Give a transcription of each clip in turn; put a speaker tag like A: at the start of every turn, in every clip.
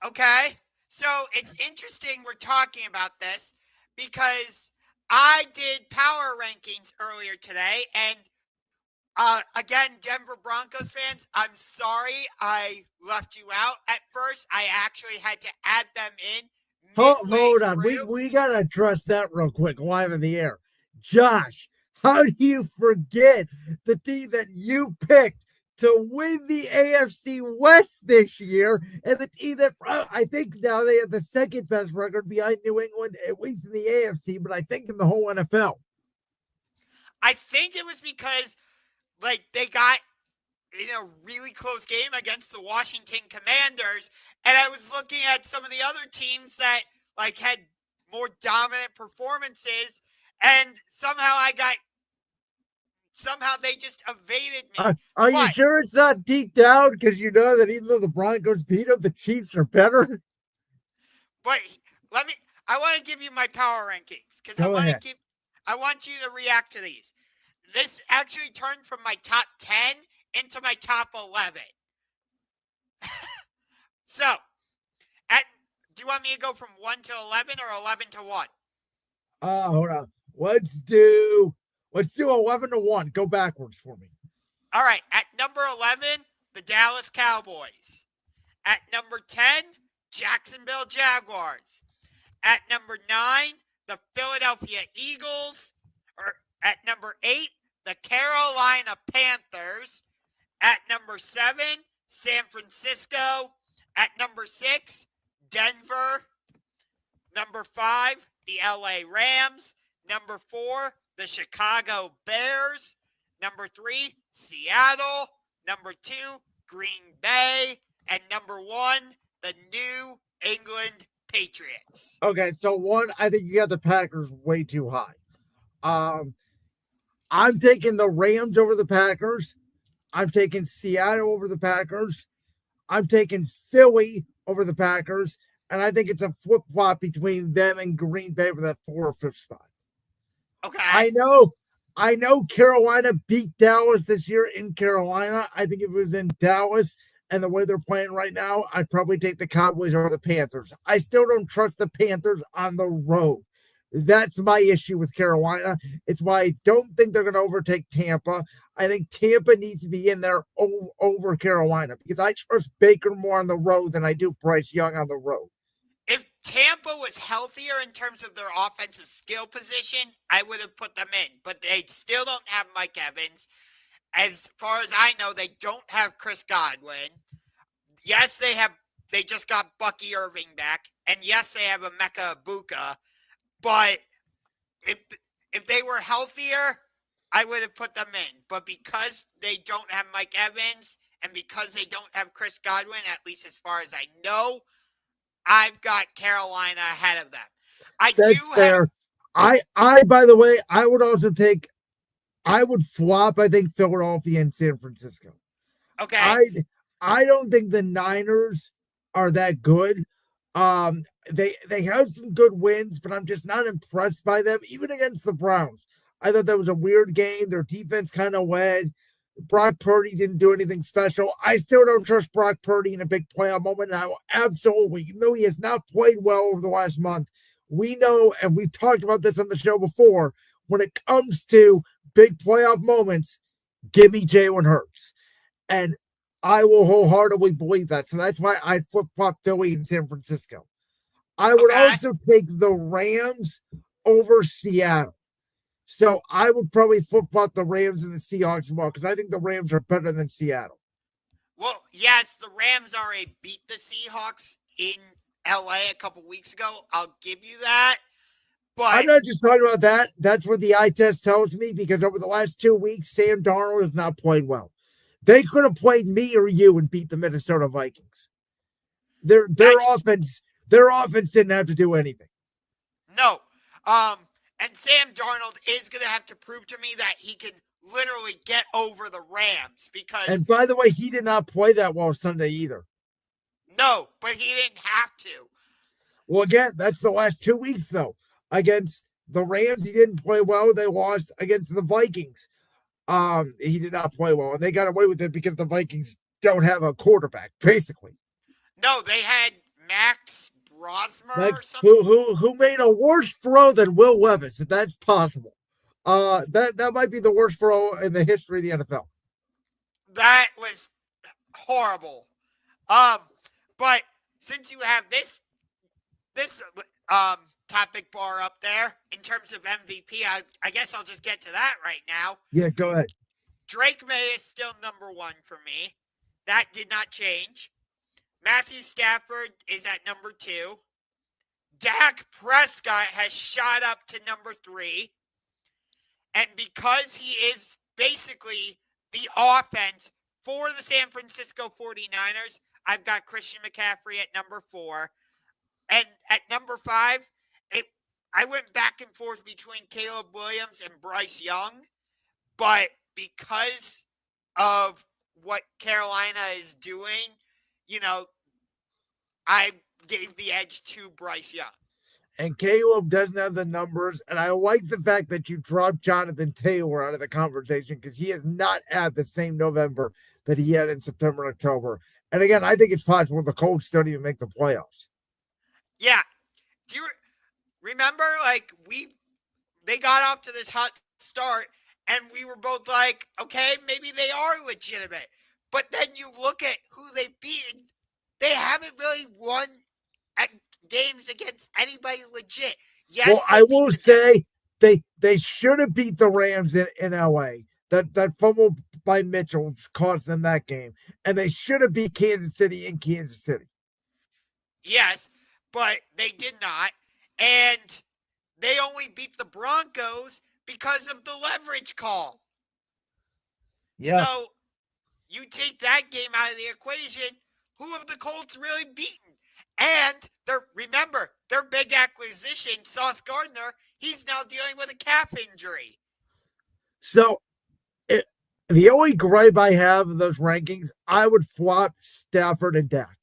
A: Okay. So it's interesting we're talking about this because I did power rankings earlier today. And again, Denver Broncos fans, I'm sorry I left you out at first. I actually had to add them in midway
B: Hold on.
A: through.
B: We gotta address that real quick, live in the air. Josh, how do you forget the team that you picked to win the AFC West this year, and the team that I think now they have the second best record behind New England, at least in the AFC, but I think in the whole NFL.
A: I think it was because they got in a really close game against the Washington Commanders, and I was looking at some of the other teams that had more dominant performances, and somehow they just evaded me.
B: Are you
A: But
B: sure it's not deep down? Because you know that even though the Broncos beat them, the Chiefs are better?
A: but let me. I want to give you my power rankings because
B: Go ahead.
A: I want you to react to these. This actually turned from my top 10 into my top 11. So, at do you want me to go from 1 to 11 or 11 to 1?
B: Hold on. Let's do 11-1. Go backwards for me.
A: All right, at number 11, the Dallas Cowboys. At number 10, Jacksonville Jaguars. At number 9, the Philadelphia Eagles. Or at number 8, the Carolina Panthers. At number 7, San Francisco. At number 6, Denver. Number 5, the LA Rams. Number 4, the Chicago Bears. Number 3, Seattle. Number 2, Green Bay. And number 1, the New England Patriots.
B: Okay, so one, I think you got the Packers way too high. I'm taking the Rams over the Packers. I'm taking Seattle over the Packers. I'm taking Philly over the Packers. And I think it's a flip flop between them and Green Bay for that 4th or 5th spot.
A: Okay.
B: I know Carolina beat Dallas this year in Carolina. I think if it was in Dallas and the way they're playing right now, I'd probably take the Cowboys over the Panthers. I still don't trust the Panthers on the road. That's my issue with Carolina. It's why I don't think they're going to overtake Tampa. I think Tampa needs to be in there over Carolina because I trust Baker more on the road than I do Bryce Young on the road.
A: If Tampa was healthier in terms of their offensive skill position, I would have put them in. But they still don't have Mike Evans. As far as I know, they don't have Chris Godwin. Yes, they just got Bucky Irving back. And yes, they have Emeka Ibuka. But if they were healthier, I would have put them in. But because they don't have Mike Evans and because they don't have Chris Godwin, at least as far as I know, I've got Carolina ahead of them.
B: That's fair. I by the way, I would flop, I think, Philadelphia and San Francisco.
A: Okay.
B: I don't think the Niners are that good. They have some good wins, but I'm just not impressed by them, even against the Browns. I thought that was a weird game. Their defense kind of led. Brock Purdy didn't do anything special. I still don't trust Brock Purdy in a big playoff moment now. Absolutely. Even though he has not played well over the last month, we know, and we've talked about this on the show before, when it comes to big playoff moments, give me Jalen Hurts. And I will wholeheartedly believe that. So that's why I flip-flop Philly and San Francisco. I would also take the Rams over Seattle. So I would probably flip-flop the Rams and the Seahawks as well because I think the Rams are better than Seattle.
A: Well, yes, the Rams already beat the Seahawks in LA a couple weeks ago. I'll give you that. But
B: I'm not just talking about that. That's what the eye test tells me because over the last 2 weeks, Sam Darnold has not played well. They could have played me or you and beat the Minnesota Vikings. Their offense didn't have to do anything.
A: No. And Sam Darnold is going to have to prove to me that he can literally get over the Rams because...
B: And by the way, he did not play that well Sunday either.
A: No, but he didn't have to.
B: Well, again, that's the last 2 weeks, though. Against the Rams, he didn't play well. They lost against the Vikings. He did not play well, and they got away with it because the Vikings don't have a quarterback, basically.
A: No, they had Max Brosmer
B: Like
A: or something.
B: who made a worse throw than Will Levis, if that's possible. That might be the worst throw in the history of the NFL.
A: That was horrible. Um, but since you have this topic bar up there in terms of MVP, I guess I'll just get to that right now.
B: Yeah, go ahead.
A: Drake May is still number one for me. That did not change. Matthew Stafford is at number two. Dak Prescott has shot up to number three. And because he is basically the offense for the San Francisco 49ers, I've got Christian McCaffrey at number four. And at number five, I went back and forth between Caleb Williams and Bryce Young. But because of what Carolina is doing, I gave the edge to Bryce Young.
B: And Caleb doesn't have the numbers. And I like the fact that you dropped Jonathan Taylor out of the conversation because he has not had the same November that he had in September and October. And again, I think it's possible the Colts don't even make the playoffs.
A: Yeah. Do you remember, they got off to this hot start, and we were both like, okay, maybe they are legitimate. But then you look at who they've beaten, they haven't really won at games against anybody legit. Yes,
B: well, I will say they should have beat the Rams in LA. That fumble by Mitchell cost them that game. And they should have beat Kansas City in Kansas City.
A: Yes, but they did not. And they only beat the Broncos because of the leverage call.
B: Yeah.
A: So you take that game out of the equation, who have the Colts really beaten? And remember, their big acquisition, Sauce Gardner, he's now dealing with a calf injury.
B: So the only gripe I have of those rankings, I would flop Stafford and Dak.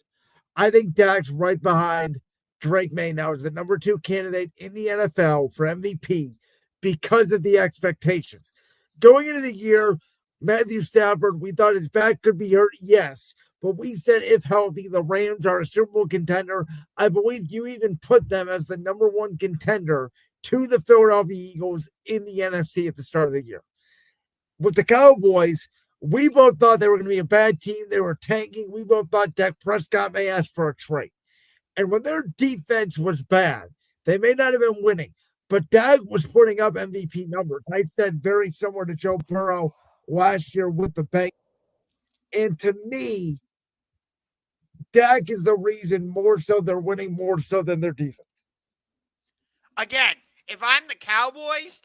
B: I think Dak's right behind Drake May now as the number two candidate in the NFL for MVP because of the expectations. Going into the year, Matthew Stafford, we thought his back could be hurt. Yes. But we said if healthy, the Rams are a Super Bowl contender. I believe you even put them as the number one contender to the Philadelphia Eagles in the NFC at the start of the year. With the Cowboys, we both thought they were going to be a bad team. They were tanking. We both thought Dak Prescott may ask for a trade. And when their defense was bad, they may not have been winning, but Dak was putting up MVP numbers. I said very similar to Joe Burrow last year with the Bengals. And to me, Dak is the reason more so they're winning more so than their defense.
A: Again, if I'm the Cowboys,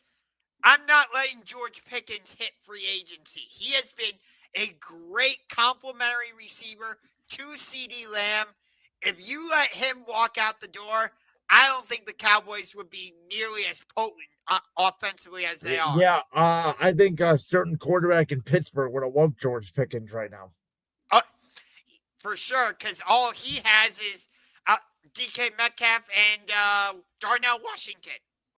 A: I'm not letting George Pickens hit free agency. He has been a great complimentary receiver to CeeDee Lamb. If you let him walk out the door, I don't think the Cowboys would be nearly as potent offensively as they are.
B: Yeah, I think a certain quarterback in Pittsburgh would have loved George Pickens right now.
A: For sure, because all he has is DK Metcalf and Darnell Washington.